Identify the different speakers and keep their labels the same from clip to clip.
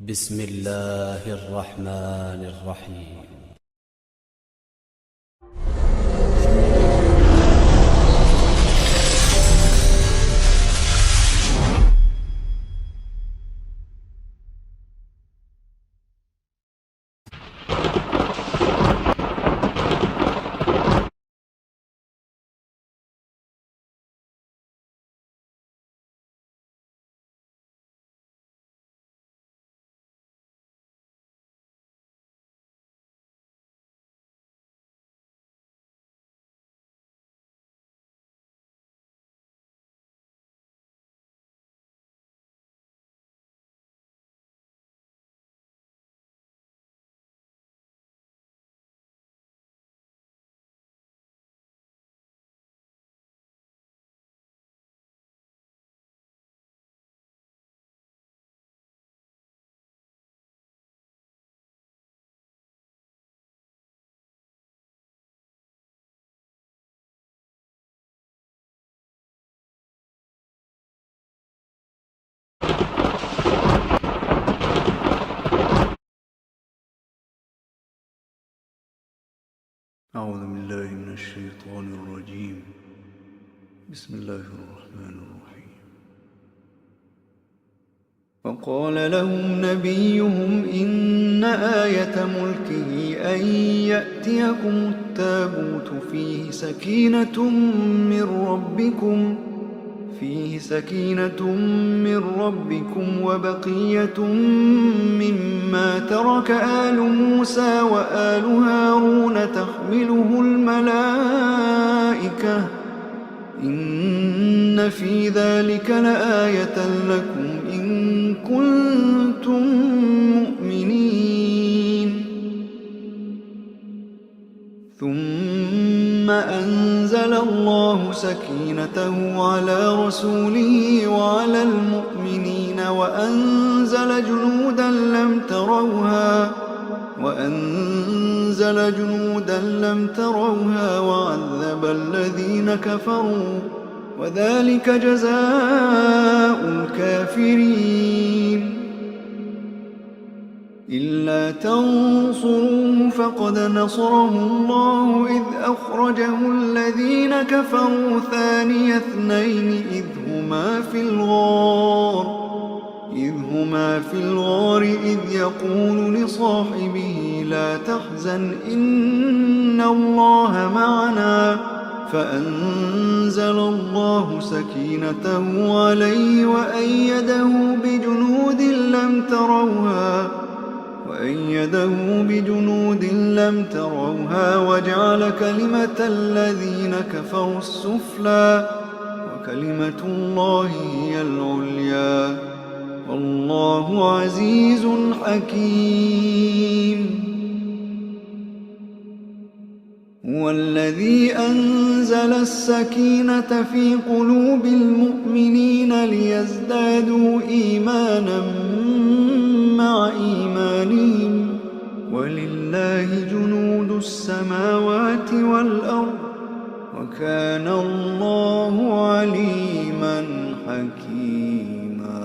Speaker 1: بسم الله الرحمن الرحيم.
Speaker 2: أعوذ بالله من الشيطان الرجيم. بسم الله الرحمن الرحيم. وقال لهم نبيهم إن آية ملكه أن يأتيكم التابوت فيه سكينة من ربكم وبقية مما ترك آل موسى وآل هارون تحمله الملائكة إن في ذلك لآية لكم إن كنتم مؤمنين. ثم أنزل الله سكينته على رسوله وعلى المؤمنين وأنزل جنودا لم تروها وعذب الذين كفروا وذلك جزاء الكافرين. إلا تنصروه فقد نصره الله إذ أخرجه الذين كفروا ثاني اثنين إذ هما في الغار إذ يقول لصاحبه لا تحزن إن الله معنا فأنزل الله سكينته عليه وأيده بجنود لم تروها وجعل كلمة الذين كفروا السفلى وكلمة الله هي العليا والله عزيز حكيم. هو الذي أنزل السكينة في قلوب المؤمنين ليزدادوا إيمانا مع إيمانهم ولله جنود السماوات والأرض وكان الله عليما حكيما.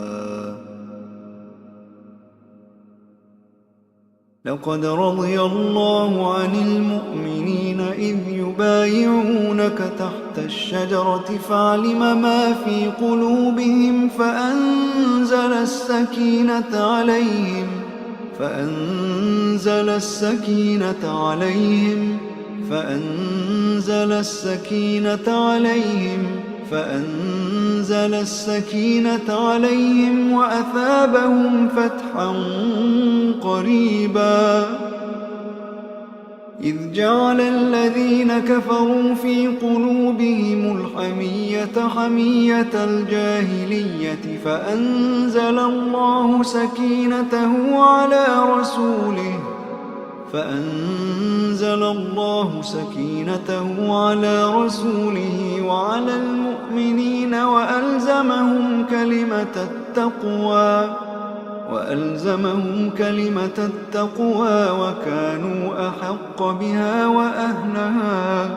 Speaker 2: لقد رضي الله عن المؤمنين إذ يبايعونك تحت الشجرة فعلم ما في قلوبهم فأنزل السكينة عليهم وأثابهم فتحا قريبا. إذ جعل الذين كفروا في قلوبهم الحمية حمية الجاهلية فأنزل الله سكينته على رسوله وعلى المؤمنين وألزمهم كلمة التقوى وكانوا أحق بها وأهلها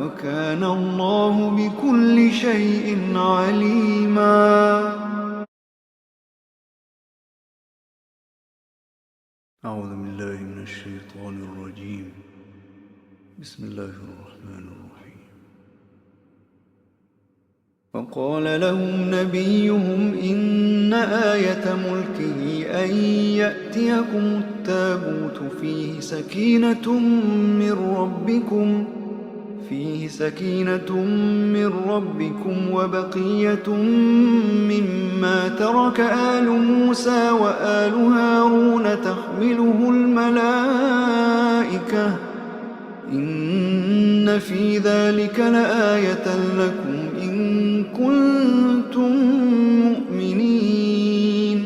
Speaker 2: وكان الله بكل شيء عليما. أعوذ بالله من الشيطان الرجيم. بسم الله الرحمن الرحيم. وقال لهم نبيهم إن آية ملكه أن يأتيكم التابوت فيه سكينة من ربكم وبقية مما ترك آل موسى وآل هارون تحمله الملائكة إن في ذلك لآية لكم إن كنتم مؤمنين.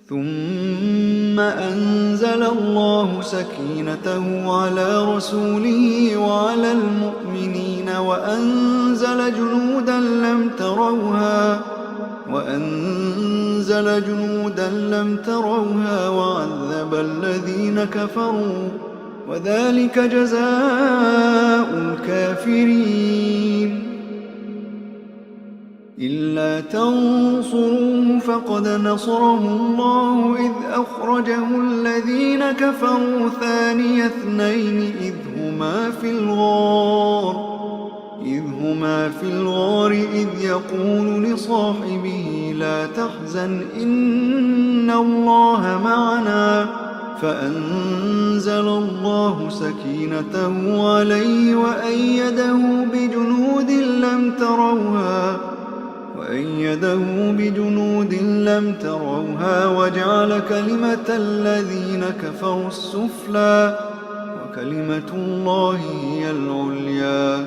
Speaker 2: ثم أنزل الله سكينته على رسوله وعلى المؤمنين وأنزل جنودا لم تروها وعذب الذين كفروا وذلك جزاء الكافرين. إلا تنصروه فقد نصره الله إذ أخرجه الذين كفروا ثاني اثنين إذ هما في الغار إذ يقول لصاحبه لا تحزن إن الله معنا فأنزل الله سكينته عليه وأيده بجنود لم تروها وجعل كلمة الذين كفروا السفلى وكلمة الله هي العليا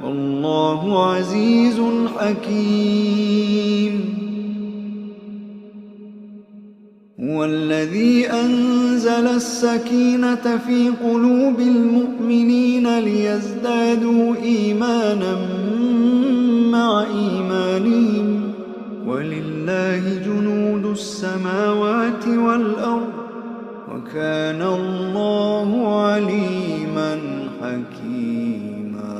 Speaker 2: والله عزيز حكيم. هو الذي أنزل السكينة في قلوب المؤمنين ليزدادوا إيمانا مع إيمانهم ولله جنود السماوات والأرض وكان الله عليما حكيما.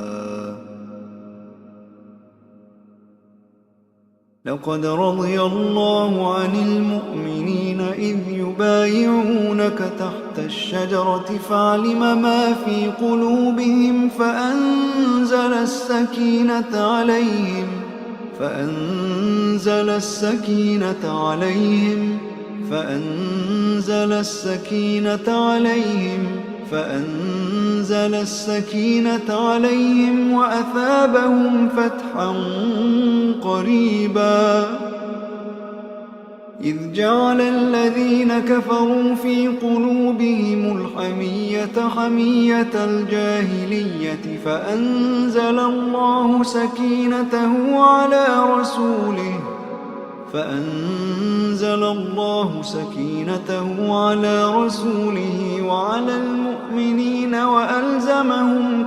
Speaker 2: لقد رضي الله عن المؤمنين إذ يبايعونك تحت الشجرة فعلم ما في قلوبهم فأنزل السكينة عليهم وأثابهم فتحا قريبا. إذ جعل الذين كفروا في قلوبهم الحمية حمية الجاهلية فأنزل الله سكينته على رسوله وعلى المؤمنين وألزمهم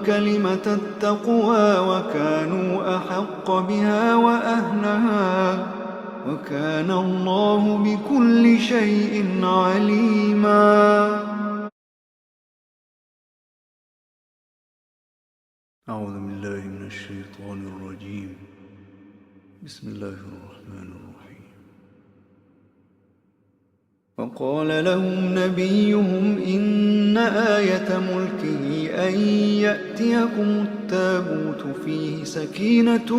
Speaker 2: كلمة التقوى وكانوا أحق بها وأهلها وكان الله بكل شيء عليما. أعوذ بالله من الشيطان الرجيم. بسم الله الرحمن الرحيم. وقال لهم نبيهم إن آية ملكه أن يأتيكم التابوت فيه سكينة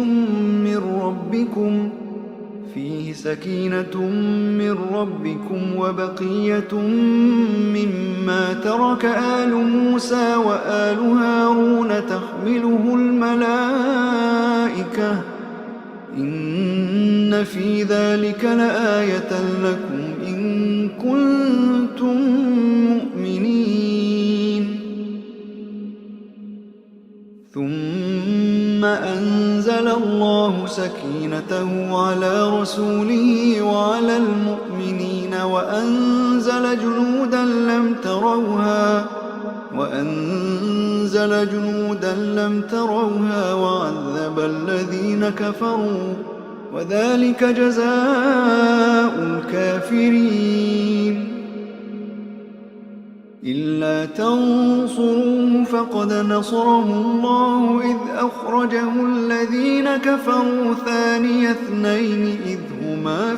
Speaker 2: من ربكم وبقية مما ترك آل موسى وآل هارون تحمله الملائكة إن في ذلك لآية لكم إن كنتم مؤمنين. ثم أنزل الله سكينته على رسوله وعلى المؤمنين وأنزل جنودا لم تروها وعذب الذين كفروا وذلك جزاء الكافرين. إلا تنصروه فقد نصره الله إذ أخرجه الذين كفروا ثاني اثنين إذ هما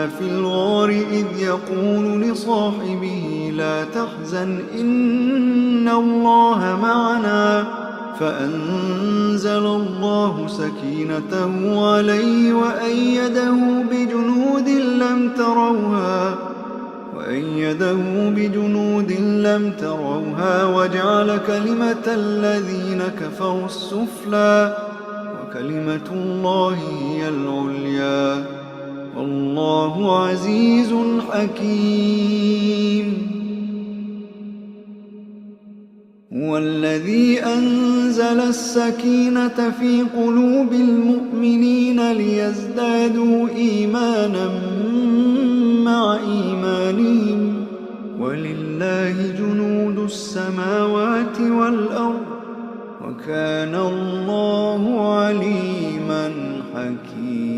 Speaker 2: في الغار إذ يقول لصاحبه لا تحزن إن الله معنا فأنزل الله سكينته عليه وأيده بجنود لم تروها وجعل كلمة الذين كفروا السفلى وكلمة الله هي العليا والله عزيز حكيم. هو الذي أنزل السكينة في قلوب المؤمنين ليزدادوا إيمانا مع إيمانهم ولله جنود السماوات والأرض وكان الله عليما حكيما.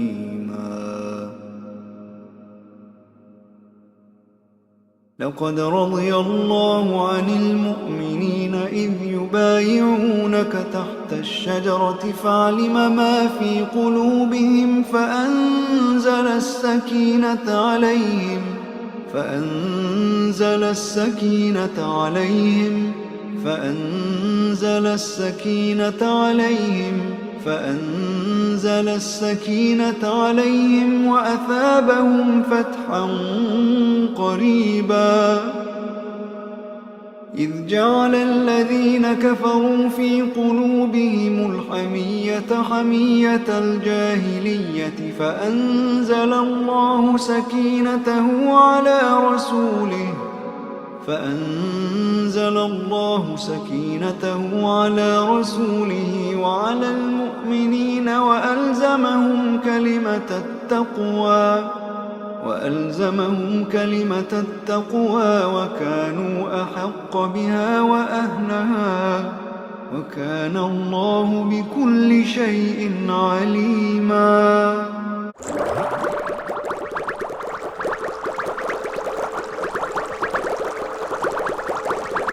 Speaker 2: لقد رضي الله عن المؤمنين إذ يبايعونك تحت الشجرة فعلم ما في قلوبهم فأنزل السكينة عليهم وأثابهم فتحا قريبا. إذ جعل الذين كفروا في قلوبهم الحمية حمية الجاهلية فأنزل الله سكينته على رسوله وعلى المؤمنين وألزمهم كلمة التقوى وكانوا أحق بها وأهلها وكان الله بكل شيء عليما.